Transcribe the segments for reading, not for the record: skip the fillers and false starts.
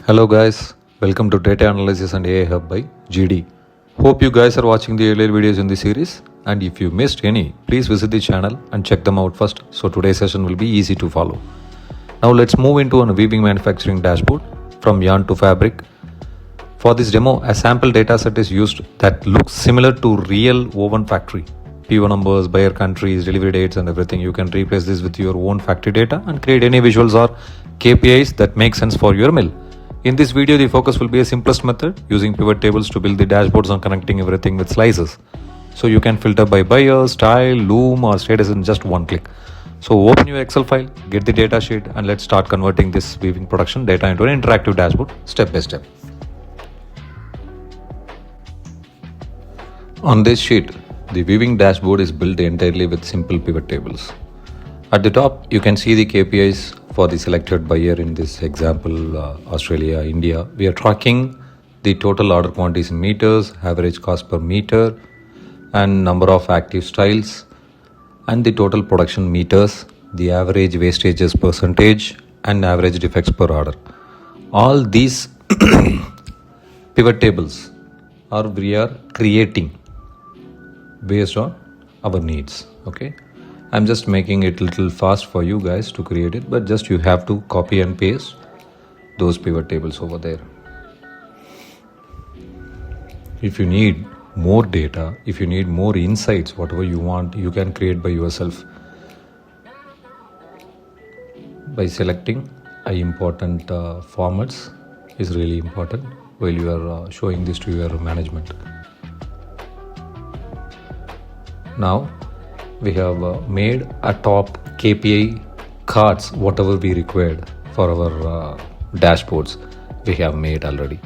Hello guys, welcome to Data Analysis and AI Hub by GD. Hope you guys are watching the earlier videos in the series, and if you missed any, please visit the channel and check them out first, so today's session will be easy to follow. Now let's move into a weaving manufacturing dashboard from yarn to fabric. For this demo, a sample dataset is used that looks similar to real woven factory. PO numbers, buyer countries, delivery dates and everything. You can replace this with your own factory data and create any visuals or KPIs that make sense for your mill. In this video, the focus will be a simplest method using pivot tables to build the dashboards and connecting everything with slices. So you can filter by buyer, style, loom or status in just one click. So open your Excel file, get the data sheet and let's start converting this weaving production data into an interactive dashboard step by step. On this sheet, the weaving dashboard is built entirely with simple pivot tables. At the top, you can see the KPIs for the selected buyer. In this example, Australia, India. We are tracking the total order quantities in meters, average cost per meter, and number of active styles, and the total production meters, the average wastages percentage, and average defects per order. All these pivot tables we are creating based on our needs. Okay. I'm just making it a little fast for you guys to create it, but just you have to copy and paste those pivot tables over there. If you need more data, if you need more insights, whatever you want, you can create by yourself by selecting important formats is really important while you are showing this to your management. Now we have made a top KPI cards, whatever we required for our dashboards, we have made already.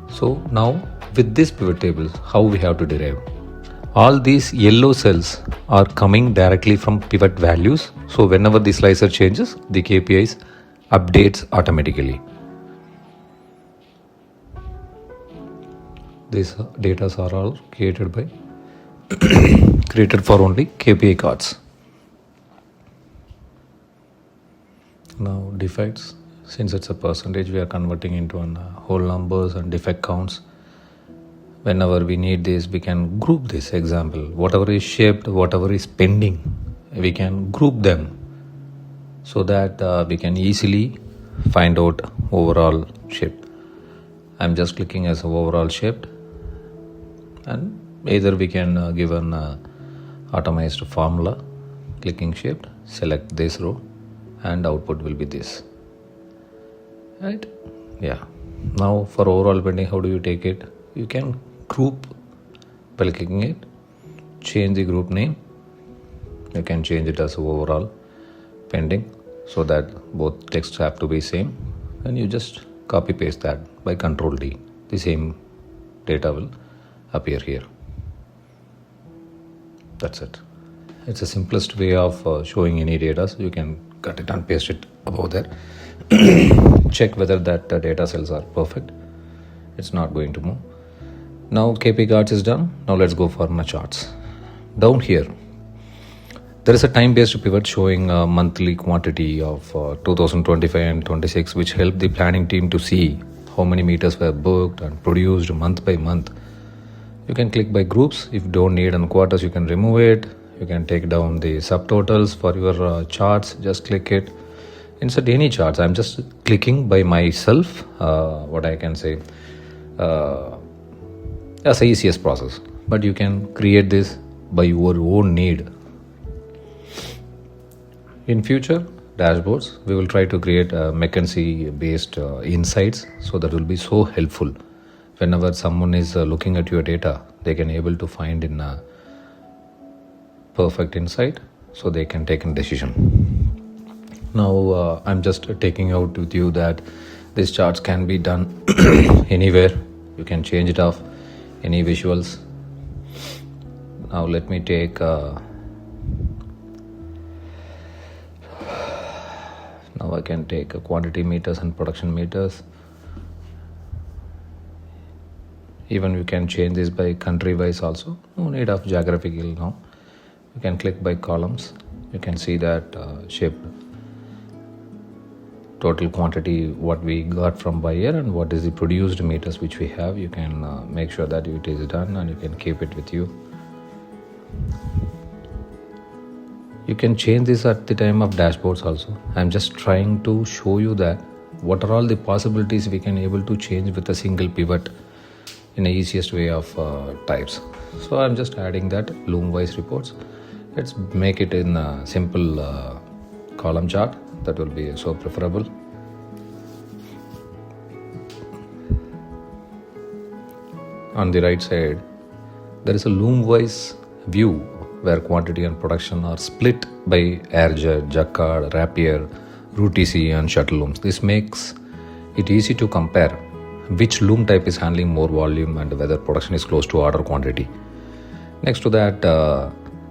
So now with this pivot tables, how we have to derive? All these yellow cells are coming directly from pivot values. So whenever the slicer changes, the KPIs updates automatically. These data are all created for only KPI cards. Now defects, since it's a percentage, we are converting into whole numbers and defect counts. Whenever we need this, we can group this. Example, whatever is shipped, whatever is pending, we can group them so that we can easily find out overall shipped. I'm just clicking as overall shipped, and either we can give an automized formula, clicking shift, select this row, and output will be this. Right? Yeah. Now for overall pending, how do you take it? You can group by clicking it, change the group name. You can change it as overall pending so that both texts have to be same, and you just copy paste that by Control D. The same data will appear here. That's it. It's the simplest way of showing any data. So you can cut it and paste it above there. Check whether that data cells are perfect. It's not going to move. Now KP cards is done. Now let's go for my charts. Down here, there is a time-based pivot showing a monthly quantity of 2025 and 26, which help the planning team to see how many meters were booked and produced month by month. You can click by groups. If you don't need quarters, you can remove it. You can take down the subtotals for your charts. Just click it. Insert any charts. I'm just clicking by myself. What I can say, as the easiest process. But you can create this by your own need. In future dashboards, we will try to create McKinsey-based insights. So that will be so helpful. Whenever someone is looking at your data, they can able to find in a perfect insight, so they can take a decision. Now I'm just taking out with you that these charts can be done anywhere. You can change it off any visuals. Now let me take now I can take quantity meters and production meters. Even you can change this by country wise also. No need of geographical now. You can click by columns. You can see that shaped total quantity what we got from buyer and what is the produced meters which we have. You can make sure that it is done and you can keep it with you. You can change this at the time of dashboards also. I'm just trying to show you that what are all the possibilities we can able to change with a single pivot in the easiest way of types. So I'm just adding that loom-wise reports. Let's make it in a simple column chart. That will be so preferable. On the right side, there is a loom-wise view where quantity and production are split by Airjet, Jacquard, Rapier, Rutic and Shuttle looms. This makes it easy to compare which loom type is handling more volume and whether production is close to order quantity. Next to that,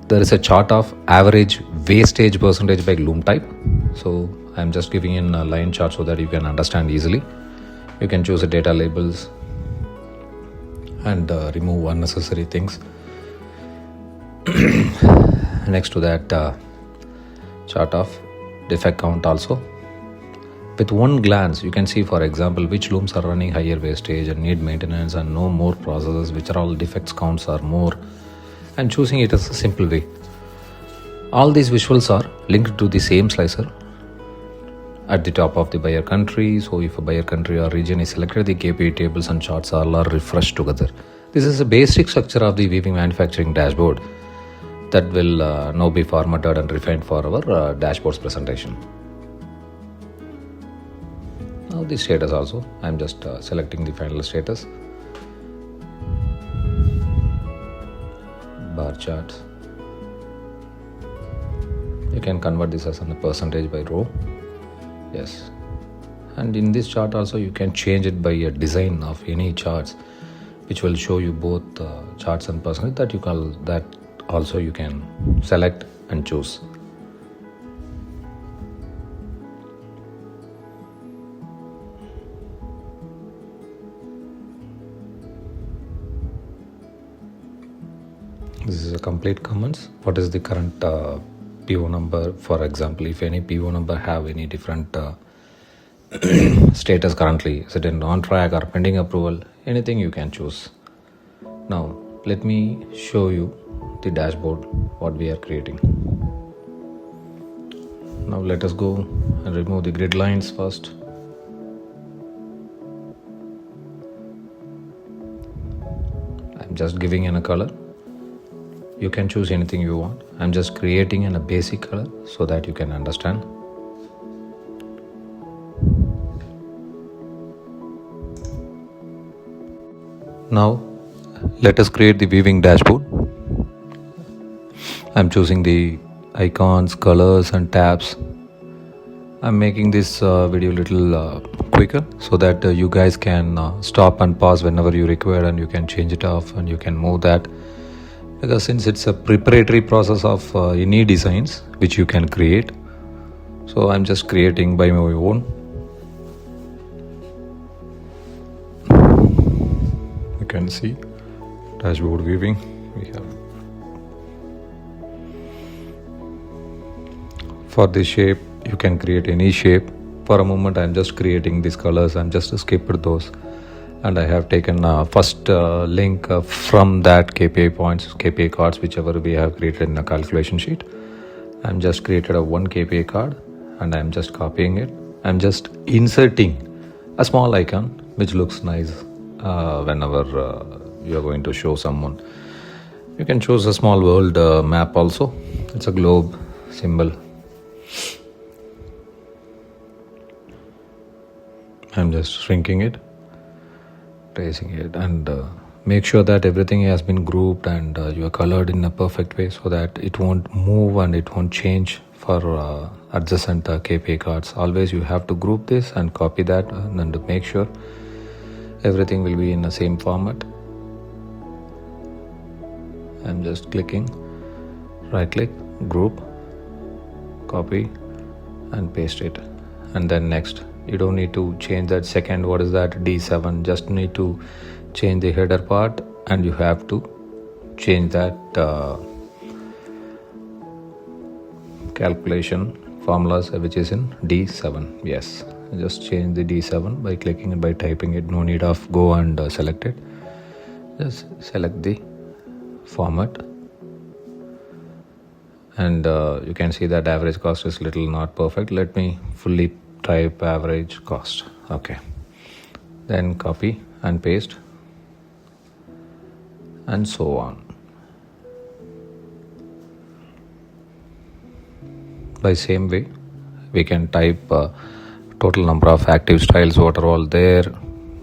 there is a chart of average wastage percentage by loom type. So I'm just giving in a line chart so that you can understand easily. You can choose the data labels and remove unnecessary things. Next to that, chart of defect count also. With one glance, you can see, for example, which looms are running higher wastage and need maintenance and no more processes, which are all defects counts are more, and choosing it as a simple way. All these visuals are linked to the same slicer at the top of the buyer country. So if a buyer country or region is selected, the KPI tables and charts all are refreshed together. This is a basic structure of the weaving manufacturing dashboard that will now be formatted and refined for our dashboards presentation. Now the status also, I'm just selecting the final status. Bar charts. You can convert this as a percentage by row. Yes. And in this chart also you can change it by a design of any charts, which will show you both charts and percentage that you can, that also you can select and choose. This is a complete comments. What is the current PO number? For example, if any PO number have any different status currently, is it in on track or pending approval? Anything you can choose. Now let me show you the dashboard what we are creating. Now let us go and remove the grid lines first. I'm just giving in a color. You can choose anything you want. I'm just creating in a basic color so that you can understand. Now let us create the weaving dashboard. I'm choosing the icons, colors and tabs. I'm making this video a little quicker so that you guys can stop and pause whenever you require, and you can change it off and you can move that, because since it's a preparatory process of any designs which you can create, so I'm just creating by my own. You can see dashboard weaving we have. For this shape you can create any shape. For a moment I'm just creating these colors. I'm just skipped those, and I have taken first link from that KPI points, KPI cards, whichever we have created in a calculation sheet. I'm just created a one KPI card and I'm just copying it. I'm just inserting a small icon which looks nice whenever you are going to show someone. You can choose a small world map also. It's a globe symbol. I'm just shrinking it, tracing it, and make sure that everything has been grouped and you are colored in a perfect way so that it won't move and it won't change for adjacent KPI cards. Always you have to group this and copy that and make sure everything will be in the same format. I'm just clicking, right click, group, copy and paste it, and then next. You don't need to change that second, what is that, D7, just need to change the header part, and you have to change that calculation formulas which is in D7. Yes, just change the D7 by clicking it, by typing it. No need of go and select it. Just select the format, and you can see that average cost is little not perfect. Let me fully type average cost. Okay, then copy and paste, and so on. By same way, we can type total number of active styles, what are all there,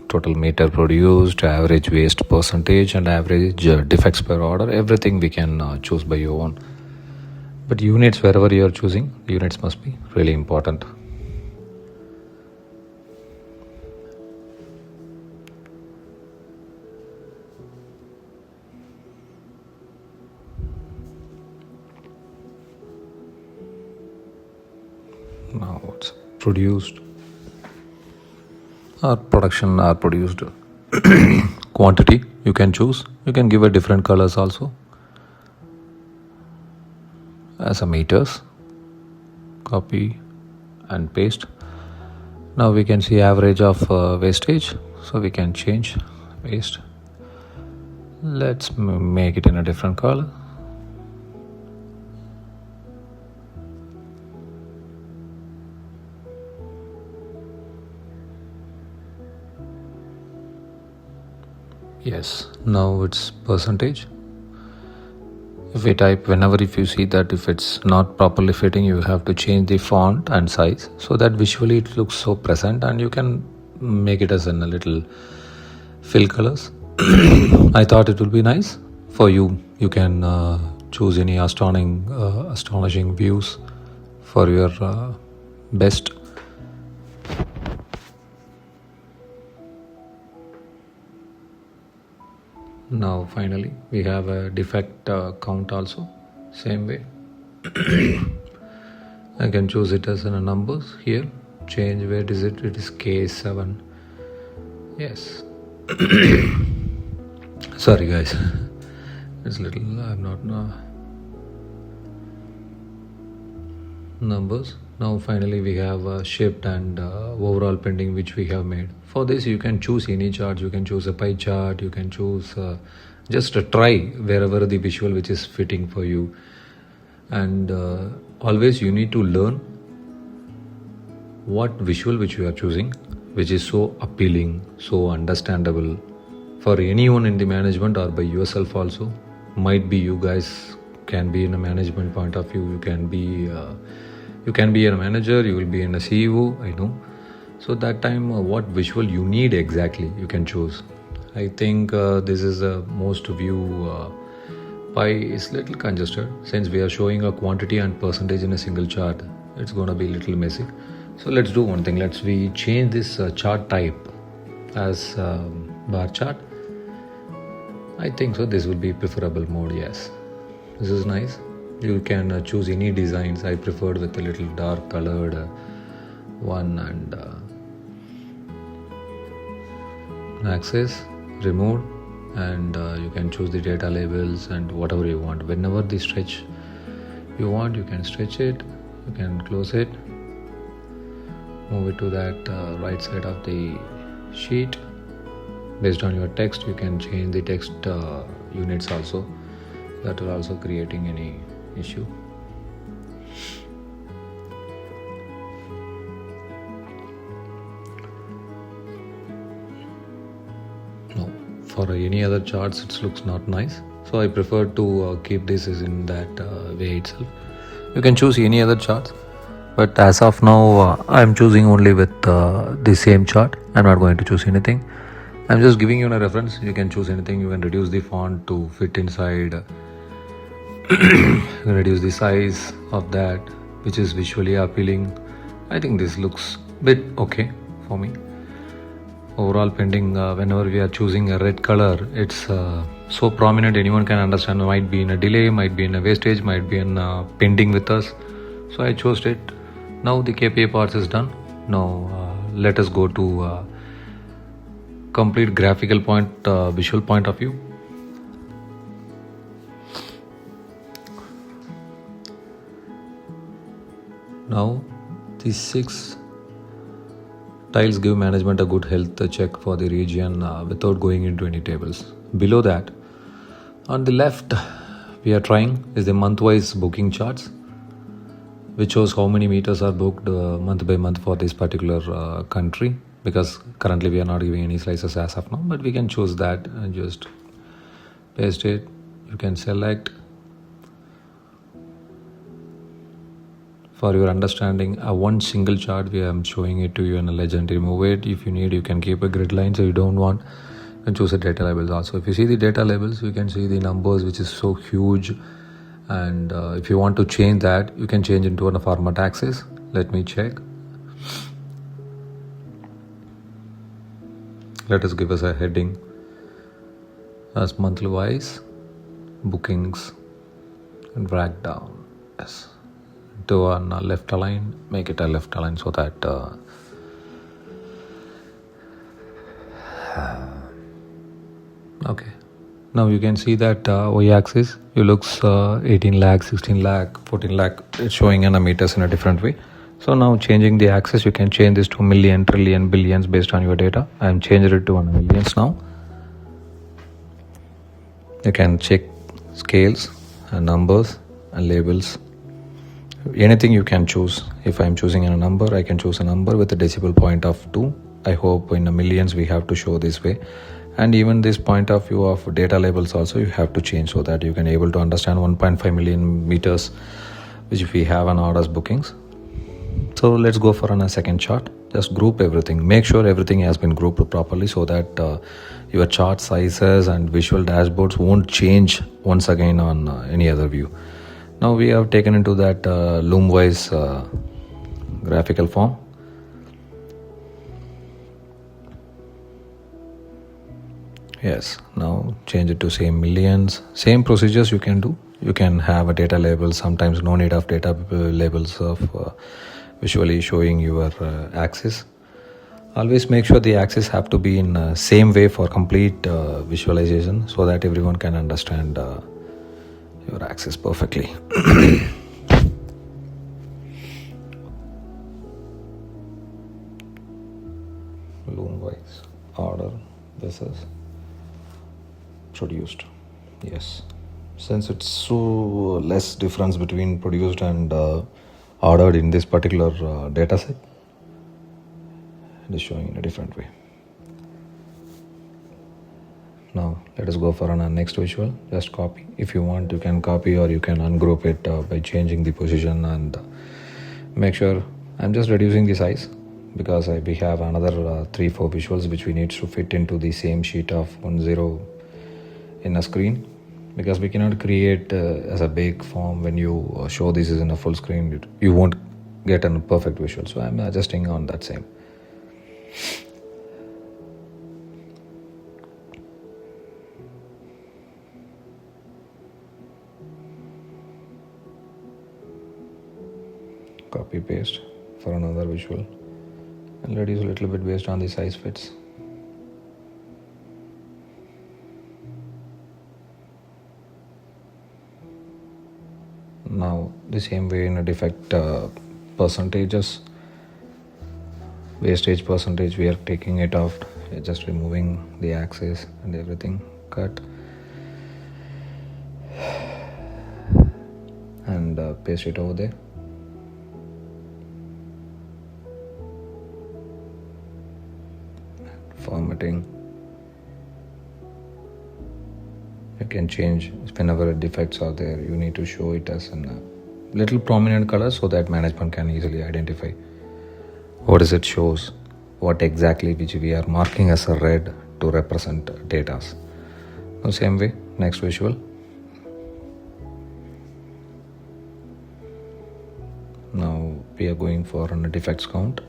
total meter produced, average waste percentage, and average defects per order. Everything we can choose by your own. But units, wherever you are choosing, units must be really important. Now it's produced or production or produced quantity you can choose. You can give a different colors also as a meters. Copy and paste. Now we can see average of wastage, so we can change waste. Let's make it in a different color. Yes, now it's percentage. If we type, if you see that if it's not properly fitting, you have to change the font and size so that visually it looks so present, and you can make it as in a little fill colors. I thought it would be nice for you. You can choose any astonishing views for your best. Now finally we have a defect count also, same way. I can choose it as in a numbers here. Change, where is it? It is K7. Yes. Sorry guys, it's little, I'm not numbers. Now finally we have shift and overall pending which we have made. For this you can choose any chart. You can choose a pie chart. You can choose just a try wherever the visual which is fitting for you. And always you need to learn what visual which you are choosing, which is so appealing, so understandable for anyone in the management or by yourself also. Might be you guys can be in a management point of view. You can be a manager, you will be in a CEO, I know. So that time what visual you need exactly, you can choose. I think this is the most view pie is little congested. Since we are showing a quantity and percentage in a single chart, it's going to be little messy. So let's do one thing. We change this chart type as bar chart. I think so this will be preferable mode. Yes, this is nice. You can choose any designs. I preferred with a little dark colored one, and access removed, and you can choose the data labels and whatever you want. Whenever the stretch you want, you can stretch it, you can close it, move it to that right side of the sheet. Based on your text, you can change the text units also. That will also creating any issue. No, for any other charts it looks not nice, so I prefer to keep this as in that way itself. You can choose any other charts, but as of now I am choosing only with the same chart. I'm not going to choose anything. I'm just giving you a reference. You can choose anything. You can reduce the font to fit inside. You can reduce the size of that, which is visually appealing. I think this looks bit okay for me. Overall pending, whenever we are choosing a red color, it's so prominent, anyone can understand. Might be in a delay, might be in a wastage, might be in pending with us. So I chose it. Now the KPI parts is done. Now let us go to complete graphical point, visual point of view. Now the 6 Tiles give management a good health check for the region without going into any tables. Below that, on the left, we are trying is the month-wise booking charts, which shows how many meters are booked month by month for this particular country, because currently we are not giving any slices as of now, but we can choose that and just paste it. You can select. For your understanding, one single chart we am showing it to you in a legend. Remove it if you need. You can keep a grid line, so you don't want, and choose the data labels also. If you see the data labels, you can see the numbers, which is so huge. And if you want to change that, you can change into a format axis. Let me check. Let us give us a heading as monthly wise bookings and drag down. Yes. To a left align, make it a left align so that okay. Now you can see that y-axis, it looks 18 lakh, 16 lakh, 14 lakh. It's showing in a meters in a different way. So now changing the axis, you can change this to million, trillion, billions based on your data. I am changing it to millions now. You can check scales and numbers and labels. Anything you can choose. If I'm choosing a number, I can choose a number with a decimal point of 2. I hope in a millions we have to show this way. And even this point of view of data labels also you have to change, so that you can able to understand 1.5 million meters which we have on orders bookings. So let's go for a second chart. Just group everything. Make sure everything has been grouped properly, so that your chart sizes and visual dashboards won't change once again on any other view. Now we have taken into that loom-wise graphical form. Yes, now change it to same millions. Same procedures you can do. You can have a data label. Sometimes no need of data labels of visually showing your axis. Always make sure the axis have to be in same way for complete visualization, so that everyone can understand your axis perfectly. Loom-wise order, this is produced. Yes, since it's so less difference between produced and ordered in this particular data set, it is showing in a different way. Now let us go for our next visual. Just copy. If you want, you can copy, or you can ungroup it by changing the position, and make sure I'm just reducing the size, because we have another 3-4 visuals which we need to fit into the same sheet of 10 in a screen, because we cannot create as a big form. When you show this is in a full screen, you won't get a perfect visual. So I'm adjusting on that same. Copy paste for another visual, and reduce a little bit based on the size fits. Now the same way in a defect percentages, wastage percentage, we are taking it off. We're just removing the axis and everything. Cut and paste it over there. Formatting, you can change whenever defects are there. You need to show it as a little prominent color, so that management can easily identify what is it shows, what exactly which we are marking as a red to represent data. The same way, next visual. Now we are going for a defects count.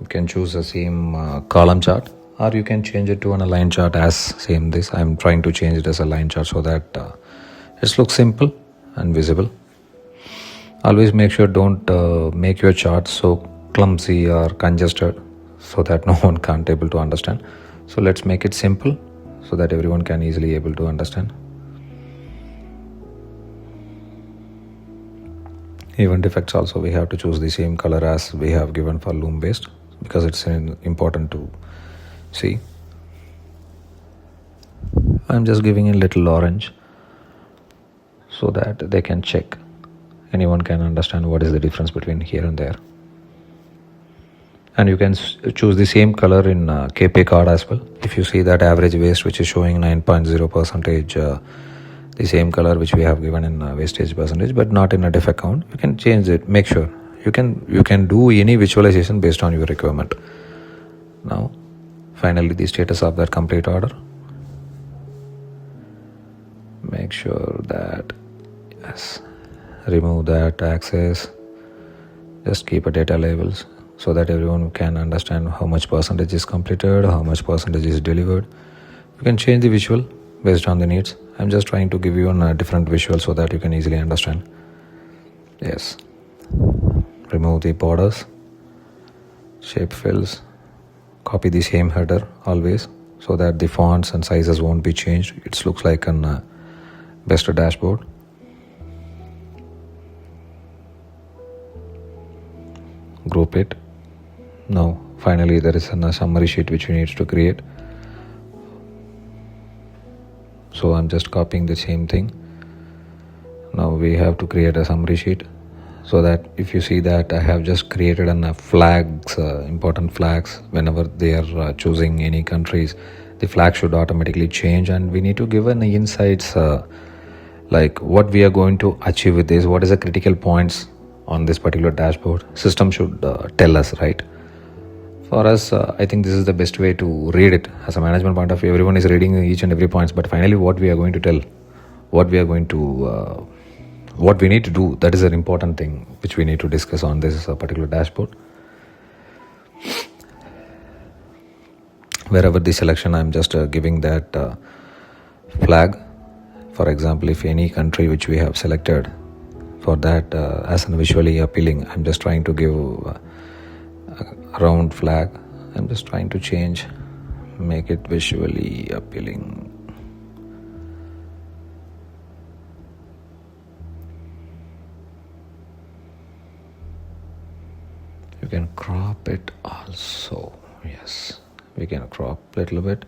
You can choose the same column chart, or you can change it to an line chart as same this. I'm trying to change it as a line chart, so that it looks simple and visible. Always make sure don't make your chart so clumsy or congested, so that no one can't able to understand. So let's make it simple, so that everyone can easily able to understand. Even defects also we have to choose the same color as we have given for loom based, because it's important to see. I'm just giving a little orange so that they can check. Anyone can understand what is the difference between here and there. And you can choose the same color in KP card as well. If you see that average waste which is showing 9.0 percentage, the same color which we have given in wastage percentage, but not in a defect count, you can change it. Make sure you can do any visualization based on your requirement. Now finally the status of that complete order. Make sure that yes, remove that access, just keep a data labels so that everyone can understand how much percentage is completed, how much percentage is delivered. You can change the visual based on the needs. I'm just trying to give you a different visual so that you can easily understand. Yes, remove the borders, shape fills, copy the same header always so that the fonts and sizes won't be changed. It looks like an best dashboard. Group it. Now finally there is a summary sheet which we need to create. So I'm just copying the same thing. Now we have to create a summary sheet so that if you see that I have just created flags, important flags. Whenever they are choosing any countries, the flag should automatically change, and we need to give an insights like what we are going to achieve with this, what is the critical points on this particular dashboard. System should tell us, right? For us, I think this is the best way to read it. As a management point of view, everyone is reading each and every points, but finally what we are going to tell, what we are going to what we need to do, that is an important thing which we need to discuss on this particular dashboard. Wherever the selection, I'm just giving that flag. For example, if any country which we have selected, for that as an visually appealing, I'm just trying to give a round flag. I'm just trying to change, make it visually appealing. You can crop it also. Yes, we can crop a little bit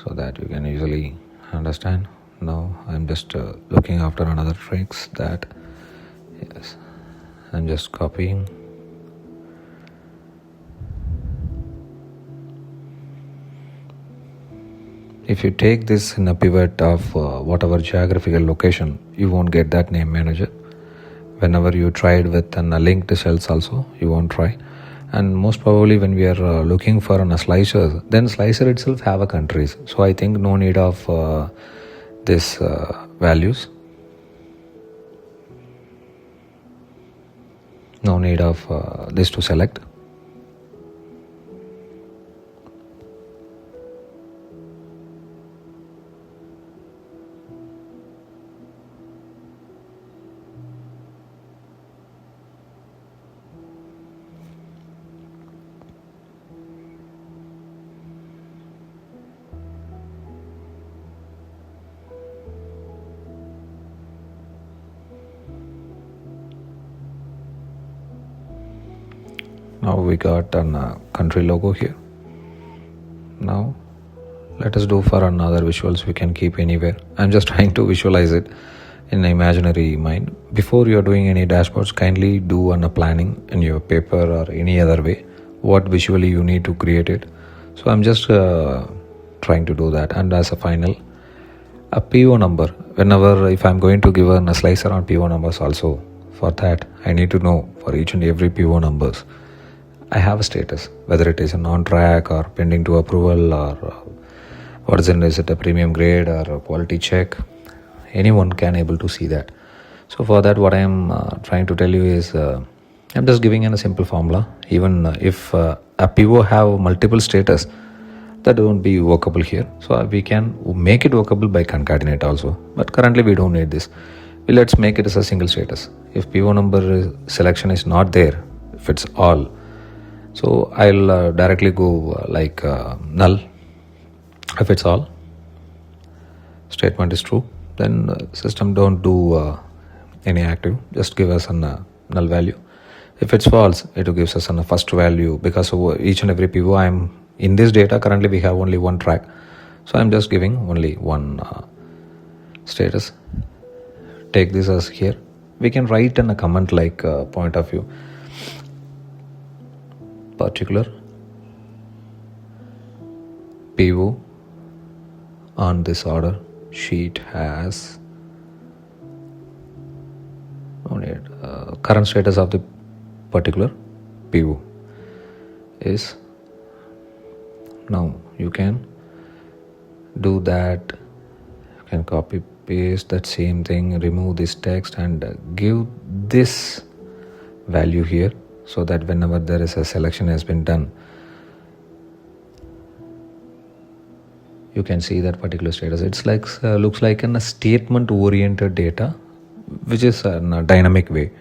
so that you can easily understand. Now I'm just looking after another tricks that, yes, I'm just copying. If you take this in a pivot of whatever geographical location, you won't get that name manager. Whenever you tried with a linked cells also, you won't try. And most probably when we are looking for a slicer, then slicer itself have a countries. So I think no need of this values. No need of this to select. Now we got a country logo here. Now let us do for another visuals we can keep anywhere. I'm just trying to visualize it in an imaginary mind. Before you are doing any dashboards, kindly do a planning in your paper or any other way what visually you need to create it. So I'm just trying to do that. And as a final, a PO number. Whenever if I'm going to give a slicer on PO numbers also, for that I need to know for each and every PO numbers I have a status, whether it is a non-track or pending to approval or what is it a premium grade or a quality check. Anyone can able to see that. So for that what I am trying to tell you is I'm just giving in a simple formula. Even if a PO have multiple status, that won't be workable here. So we can make it workable by concatenate also. But currently we don't need this. Let's make it as a single status. If PO number selection is not there, if it's all, so I'll directly go like null. If it's all, statement is true, then system don't do any active, just give us a null value. If it's false, it gives us a first value, because over each and every pivot I'm in this data currently we have only one track, so I'm just giving only one status. Take this as here. We can write in a comment like point of view particular pivot on this order sheet has current status of the particular pivot is. Now you can do that. You can copy paste that same thing, remove this text and give this value here, so that whenever there is a selection has been done, you can see that particular status. It's like looks like a statement oriented data, which is in a dynamic way.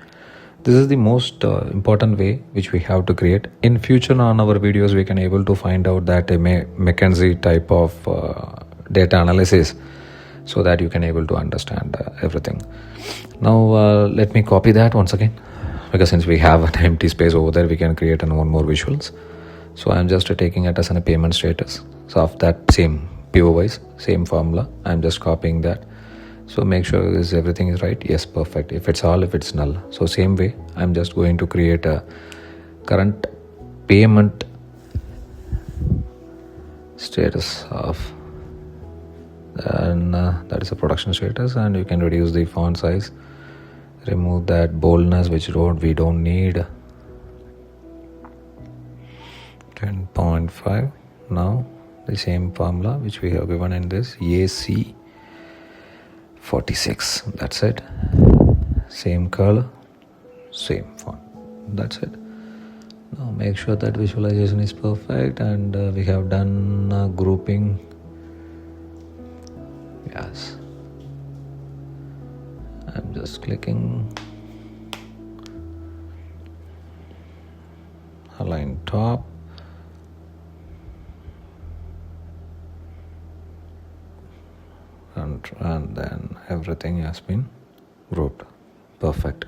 This is the most important way which we have to create. In future on our videos we can able to find out that a McKinsey type of data analysis, so that you can able to understand everything. Now let me copy that once again, because since we have an empty space over there, we can create one more visuals. So I'm just taking it as a payment status. So of that same PO-wise, same formula, I'm just copying that. So make sure everything is right. Yes, perfect. If it's all, if it's null. So same way, I'm just going to create a current payment status of, and that is a production status, and you can reduce the font size, remove that boldness which we don't need. 10.5. Now the same formula which we have given in this AC 46. That's it. Same color, same font. That's it. Now make sure that visualization is perfect, and we have done grouping. Yes. I'm just clicking align top. And then everything has been grouped. Perfect.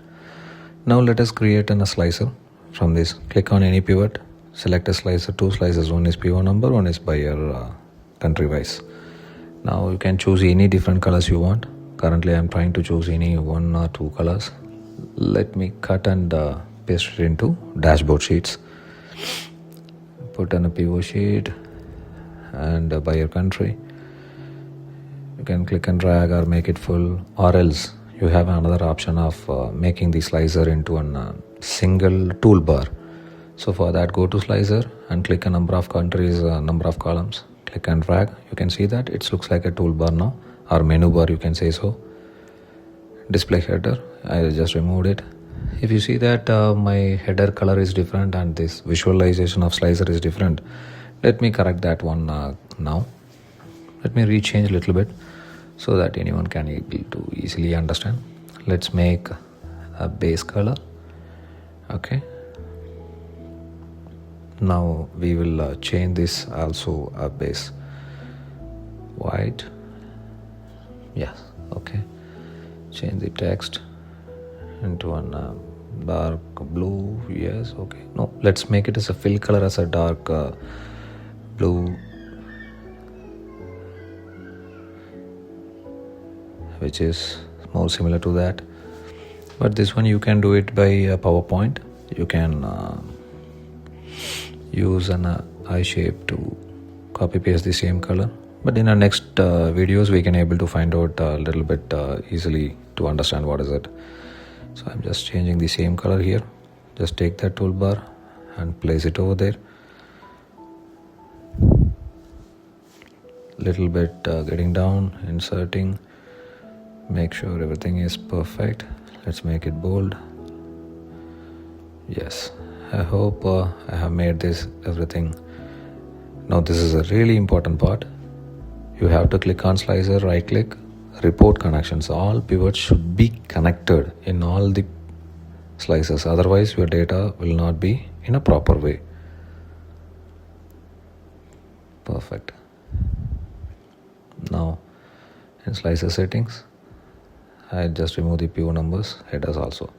Now let us create a slicer from this. Click on any pivot, select a slicer, two slices, one is PO number, one is buyer country wise. Now you can choose any different colors you want. Currently I'm trying to choose any one or two colors. Let me cut and paste it into dashboard sheets. Put on a PO sheet and a buyer country. You can click and drag or make it full, or else you have another option of making the slicer into a single toolbar. So for that, go to slicer and click a number of countries, number of columns. Click and drag. You can see that it looks like a toolbar now, or menu bar, you can say so. Display header, I just removed it. If you see that my header color is different and this visualization of slicer is different, let me correct that one now. Let me rechange a little bit so that anyone can able to easily understand. Let's make a base color. Okay. Now we will change this also a base white. Yes. Okay. Change the text into a dark blue. Yes. Okay. No, let's make it as a fill color as a dark blue, which is more similar to that. But this one you can do it by PowerPoint. You can use an eye shape to copy paste the same color. But in our next videos we can able to find out a little bit easily to understand what is it. So I'm just changing the same color here. Just take that toolbar and place it over there. Little bit getting down, inserting. Make sure everything is perfect. Let's make it bold. Yes, I hope I have made this everything. Now this is a really important part. You have to click on slicer, right click, report connections. All pivots should be connected in all the slices, otherwise your data will not be in a proper way. Perfect. Now in slicer settings, I just remove the PO numbers, headers also.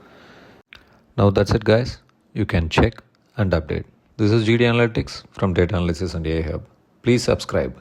Now that's it, guys. You can check and update. This is GD Analytics from Data Analysis and AI Hub. Please subscribe.